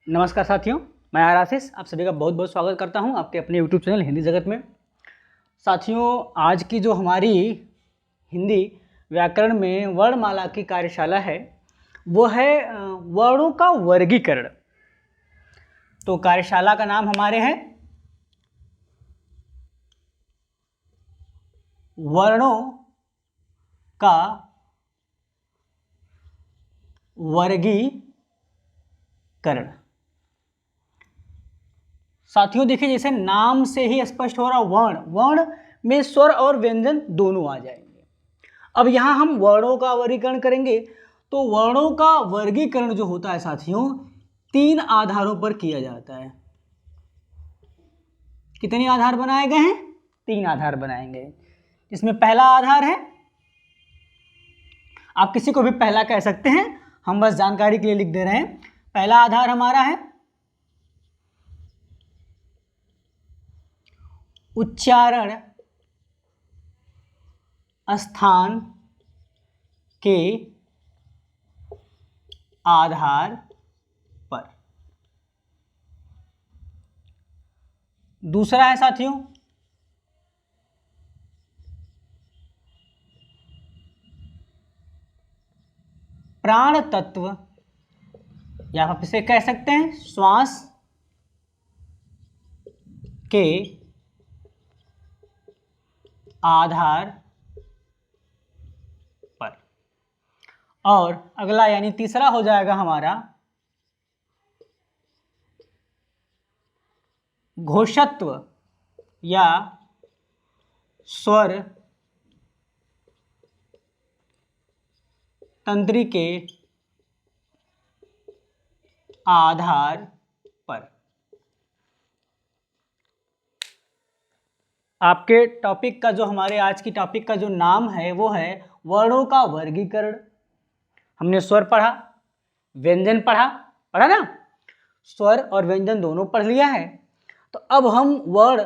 नमस्कार साथियों, मैं आशीष आप सभी का बहुत बहुत स्वागत करता हूं आपके अपने YouTube चैनल हिंदी जगत में। साथियों, आज की जो हमारी हिंदी व्याकरण में वर्णमाला की कार्यशाला है वो है वर्णों का वर्गीकरण। तो कार्यशाला का नाम हमारे है वर्णों का वर्गीकरण। साथियों देखिए, जैसे नाम से ही स्पष्ट हो रहा, वर्ण में स्वर और व्यंजन दोनों आ जाएंगे। अब यहां हम वर्णों का वर्गीकरण करेंगे। तो वर्णों का वर्गीकरण जो होता है साथियों, 3 आधारों पर किया जाता है। कितने आधार बनाए गए हैं? 3 आधार बनाएंगे। इसमें पहला आधार है, आप किसी को भी पहला कह सकते हैं, हम बस जानकारी के लिए लिख दे रहे हैं। पहला आधार हमारा है उच्चारण स्थान के आधार पर। दूसरा है साथियों प्राण तत्व, या आप इसे कह सकते हैं श्वास के आधार पर। और अगला यानी तीसरा हो जाएगा हमारा घोषत्व या स्वर तंत्री के आधार पर। आपके टॉपिक का जो हमारे आज की टॉपिक का जो नाम है वो है वर्णों का वर्गीकरण। हमने स्वर पढ़ा, व्यंजन पढ़ा ना, स्वर और व्यंजन दोनों पढ़ लिया है। तो अब हम वर्ण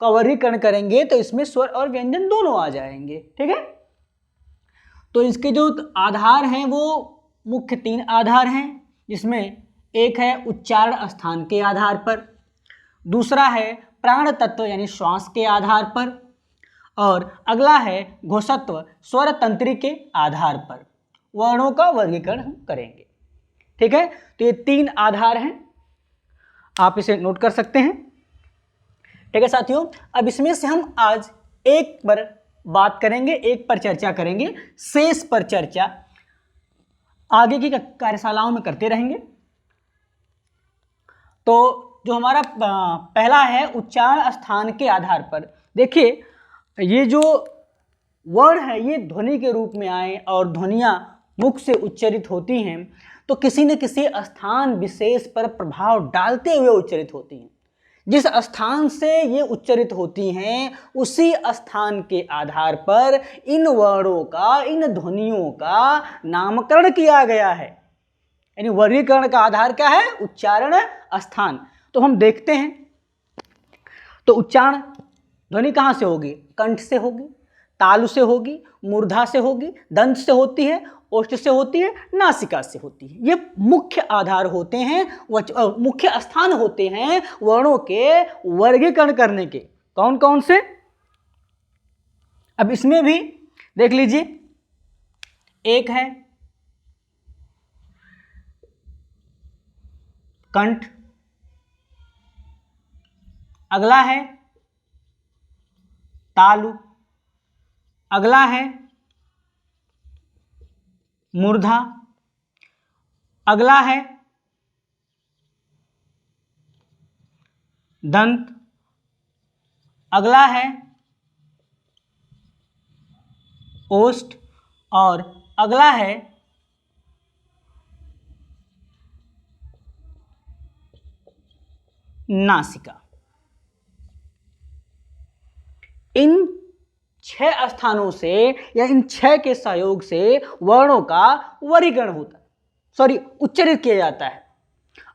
का वर्गीकरण करेंगे तो इसमें स्वर और व्यंजन दोनों आ जाएंगे। ठीक है, तो इसके जो आधार हैं वो मुख्य 3 आधार हैं, जिसमें एक है उच्चारण स्थान के आधार पर, दूसरा है प्राण तत्व यानी श्वास के आधार पर, और अगला है घोषत्व स्वर तंत्री के आधार पर वर्णों का वर्गीकरण हम करेंगे। ठीक है, तो ये 3 आधार हैं, आप इसे नोट कर सकते हैं। ठीक है साथियों, अब इसमें से हम आज एक पर बात करेंगे, एक पर चर्चा करेंगे, शेष पर चर्चा आगे की कार्यशालाओं में करते रहेंगे। तो जो हमारा पहला है उच्चारण स्थान के आधार पर। देखिए, ये जो वर्ण है ये ध्वनि के रूप में आए और ध्वनियाँ मुख से उच्चरित होती हैं तो किसी न किसी स्थान विशेष पर प्रभाव डालते हुए उच्चरित होती हैं। जिस स्थान से ये उच्चरित होती हैं उसी स्थान के आधार पर इन वर्णों का, इन ध्वनियों का नामकरण किया गया है। यानी वर्गीकरण का आधार क्या है? उच्चारण स्थान। तो हम देखते हैं, तो उच्चारण ध्वनि कहाँ से होगी? कंठ से होगी, तालु से होगी, मूर्धा से होगी, दंत से होती है, ओष्ठ से होती है, नासिका से होती है। ये मुख्य आधार होते हैं, मुख्य स्थान होते हैं वर्णों के वर्गीकरण करने के। कौन कौन से? अब इसमें भी देख लीजिए, एक है कंठ, अगला है तालु, अगला है मूर्धा, अगला है दंत, अगला है ओष्ठ, और अगला है नासिका। इन 6 स्थानों से या इन 6 के सहयोग से वर्णों का वर्गीकरण होता है, उच्चरित किया जाता है,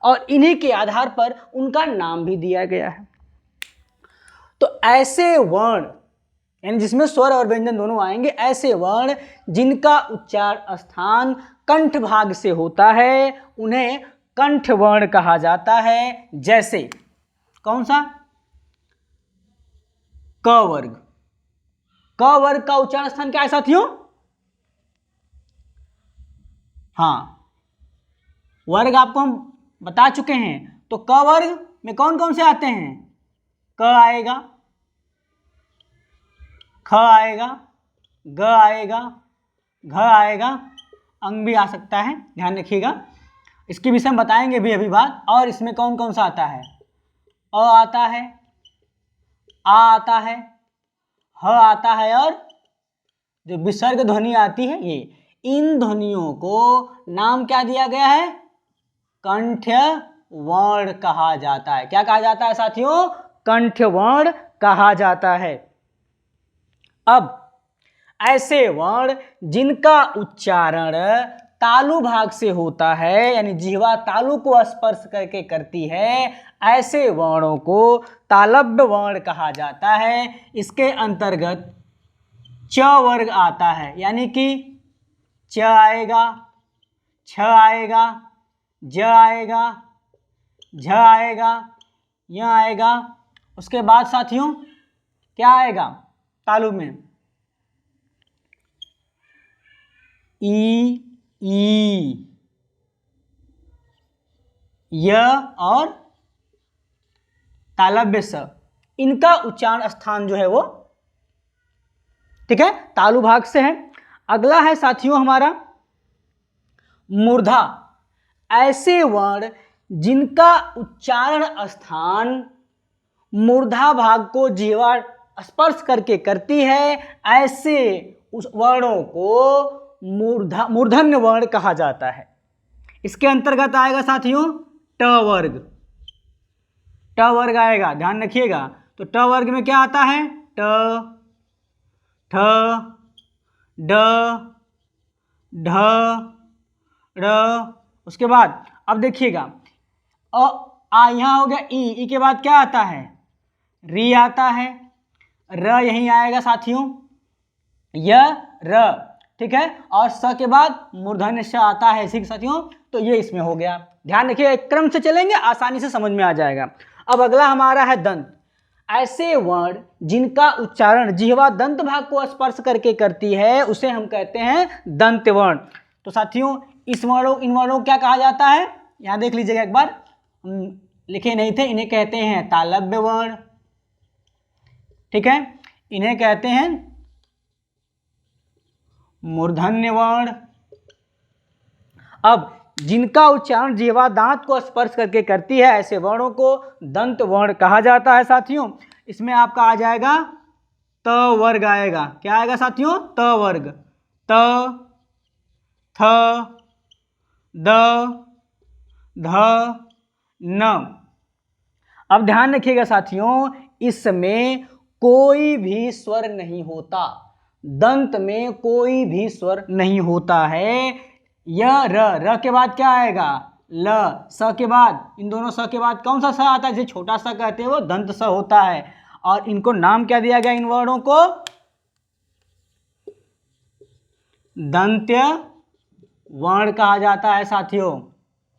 और इन्हीं के आधार पर उनका नाम भी दिया गया है। तो ऐसे वर्ण यानी जिसमें स्वर और व्यंजन दोनों आएंगे, ऐसे वर्ण जिनका उच्चारण स्थान कंठ भाग से होता है उन्हें कंठ वर्ण कहा जाता है। जैसे कौन सा? क वर्ग। क वर्ग का उच्चारण स्थान क्या है साथियों? हाँ, वर्ग आपको हम बता चुके हैं। तो क वर्ग में कौन कौन से आते हैं? क आएगा, ख आएगा, ग आएगा, घ आएगा, अंग भी आ सकता है, ध्यान रखिएगा। इसके विषय में बताएंगे भी अभी बात। और इसमें कौन कौन सा आता है? अ आता है, आ आता है, ह आता है, और जो विसर्ग ध्वनि आती है ये। इन ध्वनियों को नाम क्या दिया गया है? कंठ वर्ण कहा जाता है। क्या कहा जाता है साथियों? कंठ वर्ण कहा जाता है। अब ऐसे वर्ण जिनका उच्चारण तालु भाग से होता है, यानी जिह्वा तालु को स्पर्श करके करती है, ऐसे वर्णों को तालव्य वर्ण कहा जाता है। इसके अंतर्गत च वर्ग आता है, यानी कि च आएगा, छ आएगा, ज आएगा, झ आएगा, य आएगा। उसके बाद साथियों क्या आएगा तालु में? ई, य और तालव्य स। इनका उच्चारण स्थान जो है वो, ठीक है, तालु भाग से है। अगला है साथियों हमारा मूर्धा। ऐसे वर्ण जिनका उच्चारण स्थान मूर्धा भाग को जिह्वा स्पर्श करके करती है, ऐसे उस वर्णों को मूर्धन्य वर्ण कहा जाता है। इसके अंतर्गत आएगा साथियों ट वर्ग। ट वर्ग आएगा, ध्यान रखिएगा। तो ट वर्ग में क्या आता है? ट, ठ, ड, ढ, र। उसके बाद अब देखिएगा यहाँ हो गया ई के बाद क्या आता है? री आता है, र यहीं आएगा साथियों, य र, ठीक है। और स के बाद मूर्धन्य श आता है इसी के साथियों। तो ये इसमें हो गया। ध्यान रखिए, एक क्रम से चलेंगे, आसानी से समझ में आ जाएगा। अब अगला हमारा है दंत। ऐसे वर्ण जिनका उच्चारण जिह्वा दंत भाग को स्पर्श करके करती है, उसे हम कहते हैं दंत वर्ण। तो साथियों इन वर्णों को क्या कहा जाता है? यहाँ देख लीजिएगा एक बार, लिखे नहीं थे। इन्हें कहते हैं तालव्य वर्ण, ठीक है। इन्हें कहते हैं मूर्धन्य वर्ण। अब जिनका उच्चारण जिह्वा दांत को स्पर्श करके करती है, ऐसे वर्णों को दंत वर्ण कहा जाता है साथियों। इसमें आपका आ जाएगा त वर्ग आएगा। क्या आएगा साथियों? त वर्ग। त, थ, द, ध, न। अब ध्यान रखिएगा साथियों, इसमें कोई भी स्वर नहीं होता। दंत में कोई भी स्वर नहीं होता है। य र के बाद क्या आएगा? ल। स के बाद, इन दोनों स के बाद कौन सा स आता है? जिसे छोटा सा कहते हैं वो दंत स होता है। और इनको नाम क्या दिया गया? इन वर्णों को दंत्य वर्ण कहा जाता है साथियों,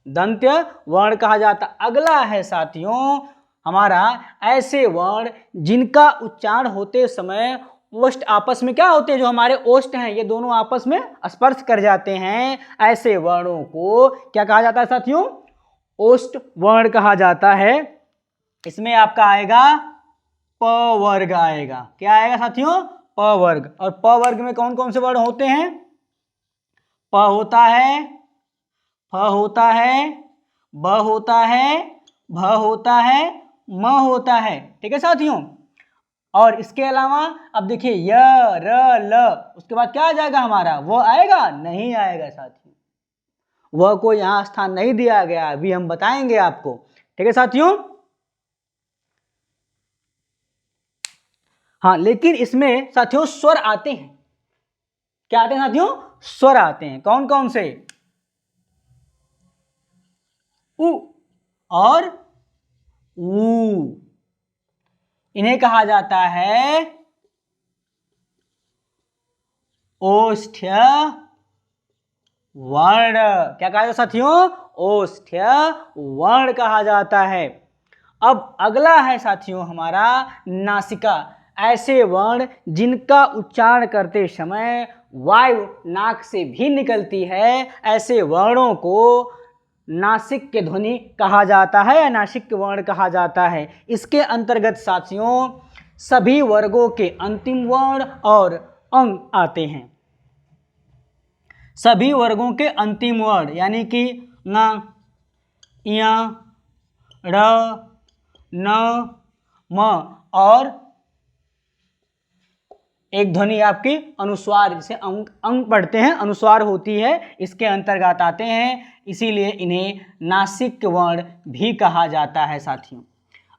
दंत्य वर्ण कहा जाता। अगला है साथियों हमारा ऐसे वर्ण जिनका उच्चारण होते समय ओष्ठ आपस में क्या होते हैं? जो हमारे ओष्ठ हैं ये दोनों आपस में स्पर्श कर जाते हैं। ऐसे वर्णों को क्या कहा जाता है साथियों? ओष्ठ वर्ण कहा जाता है। इसमें आपका आएगा प वर्ग आएगा। क्या आएगा साथियों? प वर्ग। और प वर्ग में कौन कौन से वर्ण होते हैं? प होता है, फ होता है, ब होता है, भ होता है, म होता है, ठीक है साथियों। और इसके अलावा अब देखिए य र ल, उसके बाद क्या आ जाएगा हमारा? वो आएगा? नहीं आएगा साथियों, वह को यहां स्थान नहीं दिया गया, अभी हम बताएंगे आपको, ठीक है साथियों। हाँ, लेकिन इसमें साथियों स्वर आते हैं। क्या आते हैं साथियों? स्वर आते हैं। कौन कौन से? उ और ऊ। इन्हें कहा जाता है ओष्ठ्य वर्ण। क्या कहा जाता है साथियों? ओष्ठ्य वर्ण कहा जाता है। अब अगला है साथियों हमारा नासिका। ऐसे वर्ण जिनका उच्चारण करते समय वायु नाक से भी निकलती है, ऐसे वर्णों को नासिक के ध्वनि कहा जाता है या नासिक के वर्ण कहा जाता है। इसके अंतर्गत साथियों सभी वर्गों के अंतिम वर्ण और अंग आते हैं। सभी वर्गों के अंतिम वर्ण यानी कि न, य, ण, न, म और एक ध्वनि आपकी अनुस्वार, जिसे अंग पढ़ते हैं अनुस्वार होती है, इसके अंतर्गत आते हैं। इसीलिए इन्हें नासिक वर्ण भी कहा जाता है साथियों।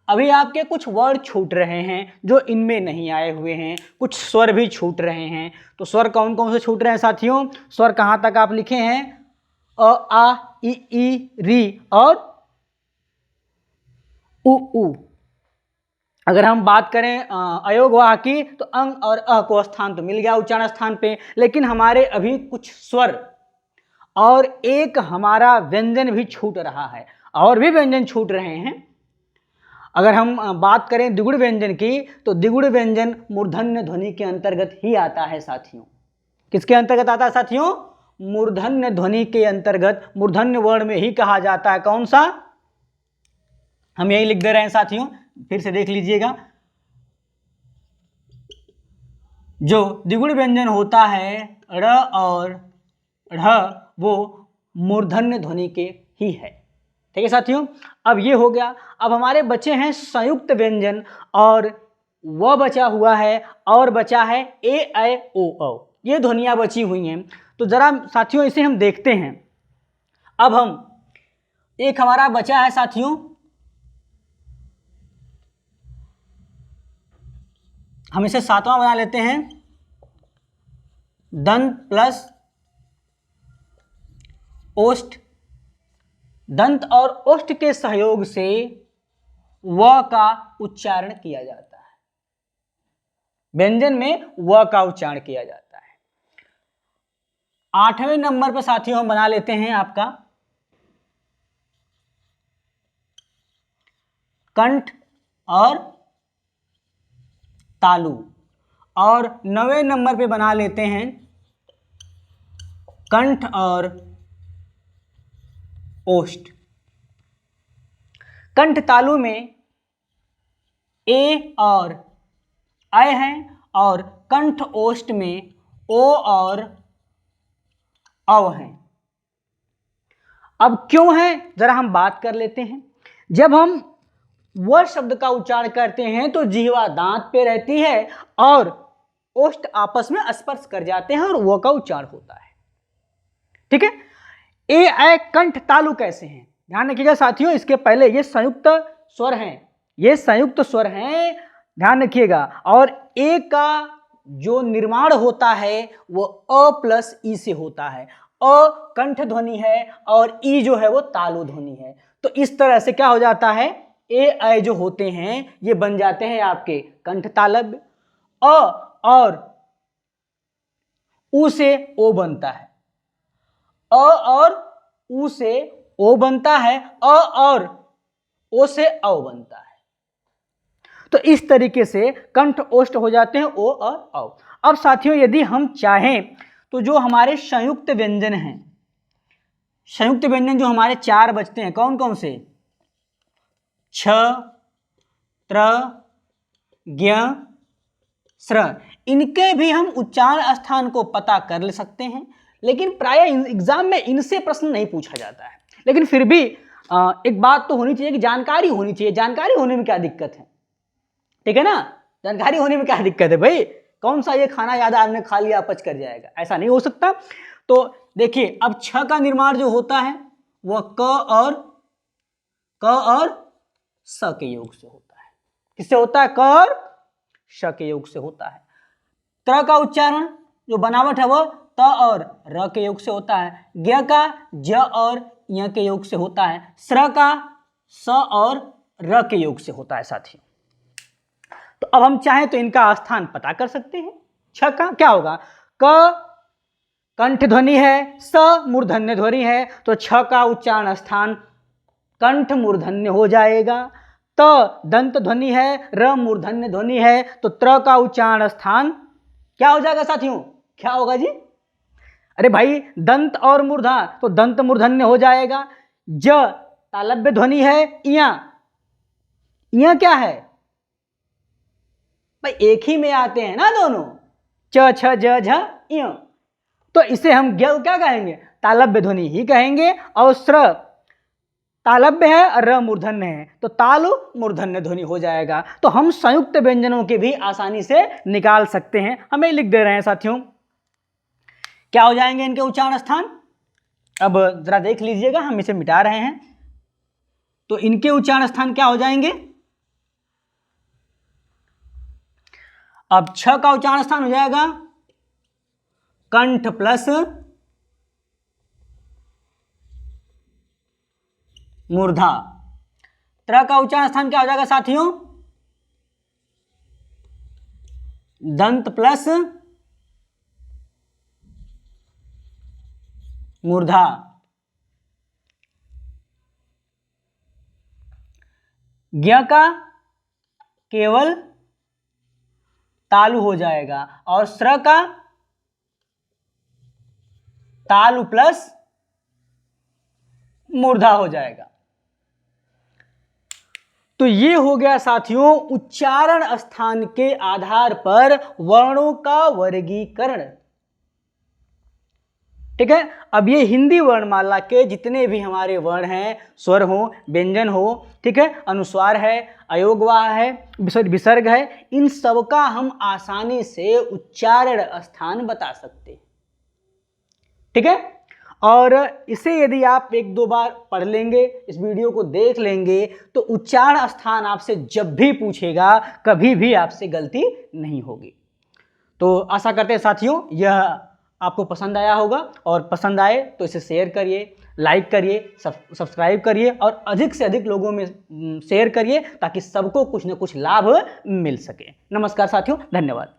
अभी आपके कुछ वर्ड छूट रहे हैं जो इनमें नहीं आए हुए हैं, कुछ स्वर भी छूट रहे हैं। तो स्वर कौन कौन से छूट रहे हैं साथियों? स्वर कहाँ तक आप लिखे हैं? अ, आ, ई, री और उ। अगर हम बात करें अयोग वाह की तो अंग और अ को स्थान तो मिल गया उच्चारण स्थान पे, लेकिन हमारे अभी कुछ स्वर और एक हमारा व्यंजन भी छूट रहा है, और भी व्यंजन छूट रहे हैं। अगर हम बात करें द्विगुण व्यंजन की तो द्विगुण व्यंजन मूर्धन्य ध्वनि के अंतर्गत ही आता है साथियों। किसके अंतर्गत आता है साथियों? मूर्धन्य ध्वनि के अंतर्गत, मूर्धन्य वर्ण में ही कहा जाता है। कौन सा? हम यही लिख दे रहे हैं साथियों, फिर से देख लीजिएगा। जो द्विगुण व्यंजन होता है र और ढ़, वो मूर्धन्य ध्वनि के ही है। ठीक है साथियों, अब ये हो गया। अब हमारे बचे हैं संयुक्त व्यंजन, और वह बचा हुआ है, और बचा है ए, ऐ, ओ, औ। ये ध्वनियां बची हुई हैं। तो जरा साथियों इसे हम देखते हैं। अब हम एक हमारा बचा है साथियों, हम इसे सातवां बना लेते हैं। दंत प्लस ओष्ठ, दंत और ओष्ठ के सहयोग से व का उच्चारण किया जाता है। व्यंजन में व का उच्चारण किया जाता है। 8वें नंबर पर साथियों हम बना लेते हैं आपका कंठ और तालु, और 9वें नंबर पे बना लेते हैं कंठ और ओष्ठ। कंठ तालु में ए और ऐ हैं, और कंठ ओष्ठ में ओ और औ हैं। अब क्यों है जरा हम बात कर लेते हैं। जब हम वह शब्द का उच्चारण करते हैं तो जिह्वा दांत पे रहती है और ओष्ठ आपस में स्पर्श कर जाते हैं और वह का उच्चारण होता है। ठीक है, ए, ऐ, कंठ तालु कैसे हैं? ध्यान रखिएगा साथियों, इसके पहले ये संयुक्त स्वर हैं, ये संयुक्त स्वर हैं, ध्यान रखिएगा। और ए का जो निर्माण होता है वो अ प्लस ई से होता है। अ कंठ ध्वनि है और ई जो है वो तालु ध्वनि है। तो इस तरह से क्या हो जाता है, ए, ऐ जो होते हैं ये बन जाते हैं आपके कंठ तालव्य। अ और उ से ओ बनता है, अ और उ से ओ बनता है, अ और ओ से औ बनता है। तो इस तरीके से कंठ ओष्ठ हो जाते हैं ओ और औ। अब साथियों यदि हम चाहें तो जो हमारे संयुक्त व्यंजन हैं, संयुक्त व्यंजन जो हमारे 4 बचते हैं, कौन कौन से? छ, त्र, ज्ञ, स्र, इनके भी हम उच्चारण स्थान को पता कर ले सकते हैं, लेकिन प्राय एग्जाम में इनसे प्रश्न नहीं पूछा जाता है। लेकिन फिर भी एक बात तो होनी चाहिए कि जानकारी होनी चाहिए। जानकारी होने में क्या दिक्कत है? ठीक है ना, जानकारी होने में क्या दिक्कत है भाई? कौन सा ये खाना याद आपने खा लिया पच कर जाएगा, ऐसा नहीं हो सकता। तो देखिए अब छ का निर्माण जो होता है वह क और स के योग से होता है। किससे होता है? क और श के योग से होता है। त्र का उच्चारण जो बनावट है वो त और र के योग से होता है। ज्ञ का ज और य के योग से होता है। स्र का स और र के योग से होता है साथियों। तो अब हम चाहें तो इनका स्थान पता कर सकते हैं। छ का क्या होगा? क कंठ ध्वनि है, स मूर्धन्य ध्वनि है, तो छ का उच्चारण स्थान कंठ मूर्धन्य हो जाएगा। त दंत ध्वनि है, र मूर्धन्य ध्वनि है, तो त्र का उच्चारण स्थान क्या हो जाएगा साथियों? क्या होगा जी? अरे भाई दंत और मूर्धा, तो दंत मूर्धन्य हो जाएगा। ज तालव्य ध्वनि है, इया, इया क्या है भाई? एक ही में आते हैं ना दोनों, च छ ज झ इया, तो इसे हम क्या कहेंगे? तालव्य ध्वनि ही कहेंगे। और स्र तालव्य है और र मूर्धन्य है, तो तालु मूर्धन्य ध्वनि हो जाएगा। तो हम संयुक्त व्यंजनों के भी आसानी से निकाल सकते हैं। हमें लिख दे रहे हैं साथियों, क्या हो जाएंगे इनके उच्चारण स्थान? अब जरा देख लीजिएगा, हम इसे मिटा रहे हैं, तो इनके उच्चारण स्थान क्या हो जाएंगे? अब छ का उच्चारण स्थान हो जाएगा कंठ प्लस मूर्धा। त्र का उच्चारण स्थान क्या हो जाएगा साथियों? दंत प्लस मूर्धा। ज्ञ का केवल तालु हो जाएगा, और स्र का तालु प्लस मूर्धा हो जाएगा। तो ये हो गया साथियों उच्चारण स्थान के आधार पर वर्णों का वर्गीकरण। ठीक है, अब ये हिंदी वर्णमाला के जितने भी हमारे वर्ण हैं, स्वर हो, व्यंजन हो, ठीक है, अनुस्वार है, अयोगवाह है, विसर्ग है, इन सब का हम आसानी से उच्चारण स्थान बता सकते हैं। ठीक है, और इसे यदि आप एक दो बार पढ़ लेंगे, इस वीडियो को देख लेंगे, तो उच्चारण स्थान आपसे जब भी पूछेगा कभी भी आपसे गलती नहीं होगी। तो आशा करते हैं साथियों यह आपको पसंद आया होगा, और पसंद आए तो इसे शेयर करिए, लाइक करिए, सब्सक्राइब करिए, और अधिक से अधिक लोगों में शेयर करिए ताकि सबको कुछ न कुछ लाभ मिल सके। नमस्कार साथियों, धन्यवाद।